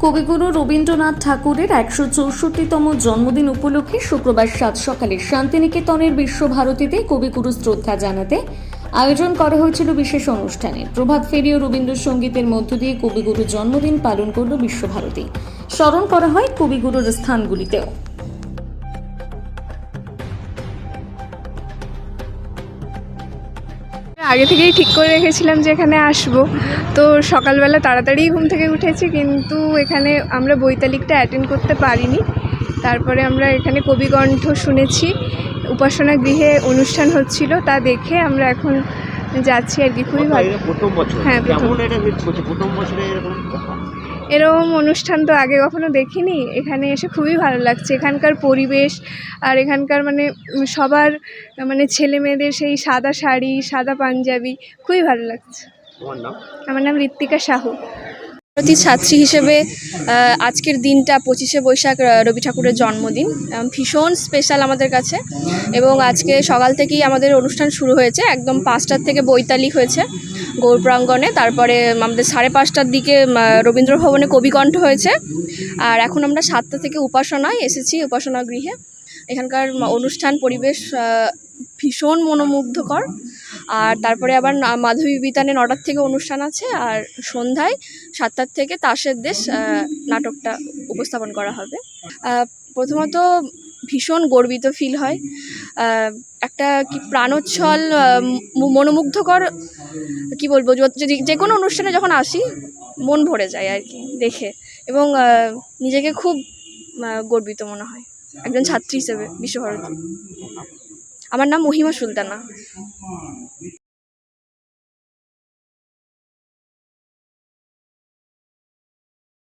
কবিগুরু রবীন্দ্রনাথ ঠাকুরের ১৬৪তম জন্মদিন উপলক্ষে শুক্রবার সাত সকালে শান্তিনিকেতনের বিশ্বভারতীতে কবিগুরু শ্রদ্ধা জানাতে আয়োজন করা হয়েছিল বিশেষ অনুষ্ঠানে। প্রভাত ফেরি ও রবীন্দ্রসঙ্গীতের মধ্য দিয়ে কবিগুরুর জন্মদিন পালন করল বিশ্বভারতী। স্মরণ করা হয় কবিগুরুর স্থানগুলিতেও। আগে থেকেই ঠিক করে রেখেছিলাম যে এখানে আসব, তো সকালবেলা তাড়াতাড়ি ঘুম থেকে উঠেছি, কিন্তু এখানে আমরা বৈতালিকটা অ্যাটেন্ড করতে পারিনি। তারপরে আমরা এখানে কবিকণ্ঠ শুনেছি, উপাসনা গৃহে অনুষ্ঠান হচ্ছিল, তা দেখে আমরা এখন যাচ্ছি আর কি। খুবই ভালো। হ্যাঁ, প্রথম বছরে এরকম অনুষ্ঠান তো আগে কখনো দেখিনি। এখানে এসে খুবই ভালো লাগছে, এখানকার পরিবেশ আর এখানকার সবার ছেলে মেয়েদের সেই সাদা শাড়ি, সাদা পাঞ্জাবি, খুবই ভালো লাগছে। আমার নাম ঋত্বিকা সাহু। ভারতী ছাত্রী হিসেবে আজকের দিনটা 25শে বৈশাখ রবি ঠাকুরের জন্মদিন, ভীষণ স্পেশাল আমাদের কাছে। এবং আজকে সকাল থেকেই আমাদের অনুষ্ঠান শুরু হয়েছে, একদম 5টার থেকে বৈতালিক হয়েছে গৌর প্রাঙ্গণে। তারপরে আমাদের 5:30টার দিকে রবীন্দ্র ভবনে কবিকণ্ঠ হয়েছে। আর এখন আমরা 7টা থেকে উপাসনায় এসেছি, উপাসনা গৃহে। এখানকার অনুষ্ঠান পরিবেশ ভীষণ মনোমুগ্ধকর। আর তারপরে আবার মাধবী বিতানে 9টার থেকে অনুষ্ঠান আছে, আর সন্ধ্যায় 7টার থেকে তাসের দেশ নাটকটা উপস্থাপন করা হবে। প্রথমত ভীষণ গর্বিত ফিল হয়, একটা কি প্রাণোচ্ছল মনোমুগ্ধকর, কি বলবো, যদি যে কোনো অনুষ্ঠানে যখন আসি মন ভরে যায় আর কি দেখে, এবং নিজেকে খুব গর্বিত মনে হয় একজন ছাত্রী হিসেবে বিশ্বভারতী। আমার নাম মহিমা সুলতানা।